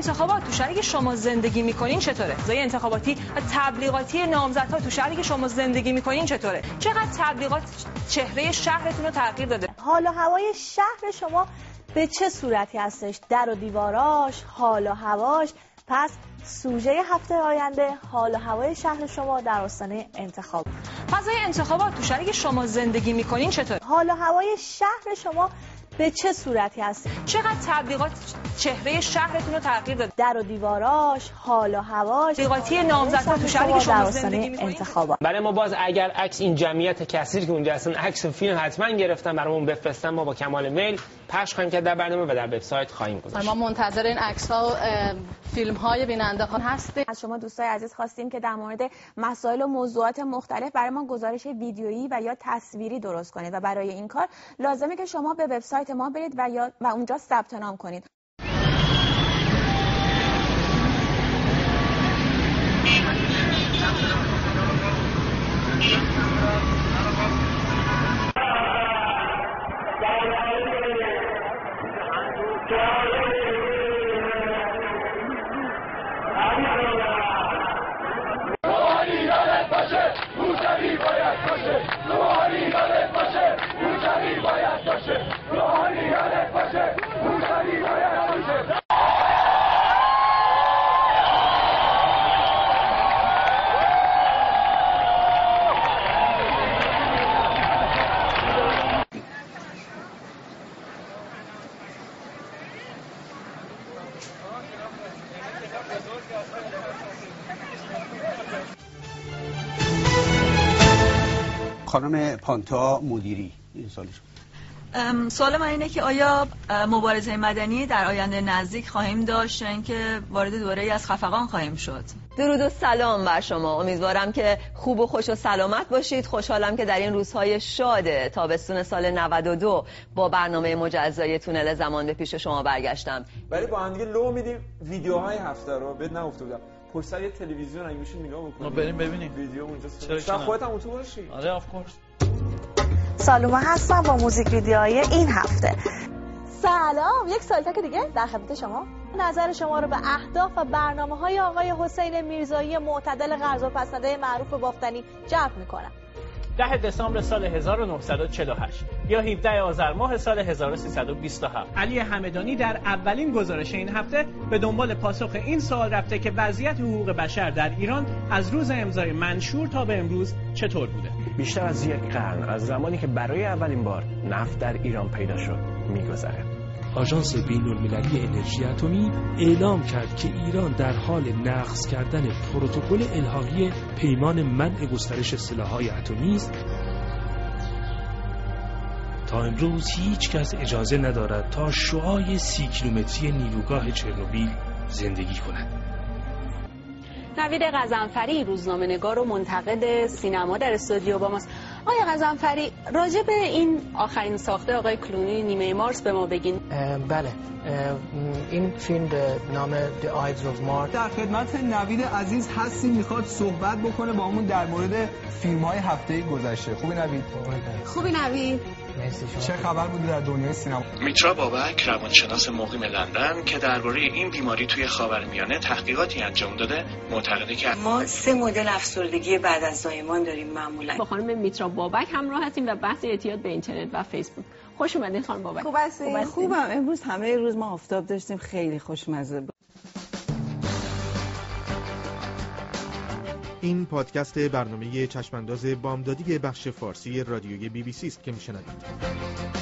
انتخابات تو شهری که شما زندگی میکنین چطوره؟ فضای انتخاباتی و تبلیغاتی نامزدها تو شهری که شما زندگی میکنین چطوره؟ چقدر تبلیغات چهره شهرتون رو تغییر داده؟ حال و هوای شهر شما به چه صورتی هستش؟ در و دیواراش، حال و هواش. پس سوژه هفته آینده حال و هوای شهر شما در آستانه انتخاب. فضای انتخابات تو شهری که شما زندگی میکنین چطوره؟ حال و هوای شهر شما به چه صورتی هست؟ چقدر تبلیغات چهره شهرتون رو تغییر داده؟ در و دیواراش، حال و هواش، تبلیغاتی نامزدها تو شهری که شما زندگی میکنین انتخابات. برای ما باز اگر عکس این جمعیت کثیری که اونجا هستن عکس و فیلم حتما گرفتن برامون بفرستن، ما با کمال میل پخش خواهیم کرد در برنامه و در وبسایت خواهیم گذاشت. ما منتظر این عکس‌ها و فیلم‌های بیننده ها هستیم. از شما دوستای عزیز خواستیم که در مورد مسائل و موضوعات مختلف برای ما گزارش ویدیویی و یا تصویری درست کنید و برای این کار لازمه که شما به وبسایت ما برید و اونجا ثبت نام کنید. خانم پانتا مدیری این سالش. سوال من اینه که آیا مبارزه مدنی در آینده نزدیک خواهیم داشت یا اینکه وارد دوره‌ای از خفقان خواهیم شد؟ درود و سلام بر شما. امیدوارم که خوب و خوش و سلامت باشید. خوشحالم که در این روزهای شاد تابستون سال 92 با برنامه مجزای تونل زمان به پیش شما برگشتم. ولی با هم دیگه لو میدیم ویدیوهای هفته رو بهت نگفته بودم. پشت سر یه تلویزیون اگه میشه نگاه بکنید. ما بریم ببینیم ویدیو اونجا. چرا خودت هم اون تو باشی؟ آره آف کورس. سالومه هستم با موزیک ویدیوهای این هفته. سلام، یک سالتک دیگه در خدمت شما. نظر شما رو به اهداف و برنامه‌های آقای حسین میرزایی معتدل قرض‌وپسنده معروف به بافتنی جلب می‌کنم. 10 دسامبر سال 1948 یا 17 آذر ماه سال 1327 علی همدانی در اولین گزارش این هفته به دنبال پاسخ این سوال رفته که وضعیت حقوق بشر در ایران از روز امضای منشور تا به امروز چطور بوده. بیشتر از یک قرن از زمانی که برای اولین بار نفت در ایران پیدا شد می‌گذره. آژانس بین‌المللی انرژی اتمی اعلام کرد که ایران در حال نقض کردن پروتکل الحاقی پیمان منع گسترش سلاح‌های اتمی است. تا امروز هیچ کس اجازه ندارد تا شعاع 30 کیلومتری نیروگاه چرنوبیل زندگی کند. نوید غضنفری روزنامه‌نگار و منتقد سینما در استودیو با ماست. آقای غضنفری، راجع به این آخرین ساخته آقای کلونی نیمه مارس به ما بگین. بله، این فیلم به نام The Ides of March. در خدمت نوید عزیز هستیم، میخواد صحبت بکنه با همون در مورد فیلم‌های هفته گذشته. خوبی نوید؟ خوبی نوید؟ چه خبر بوده در دنیای سینما؟ میترا بابک روانشناس مقیم لندن که درباره این بیماری توی خاورمیانه تحقیقاتی انجام داده معتقده که ما 3 مدل افسردگی بعد از زایمان داریم معمولا. با خانم میترا بابک همراه هستیم و بحث اعتیاد به اینترنت و فیسبوک. خوش اومدین خانم بابک. خوب هستین؟ خوبم. امروز همه روز ما آفتاب داشتیم، خیلی خوشمزه بود. این پادکست برنامه چشمانداز بامدادی بخش فارسی رادیوی BBC است که میشنوید.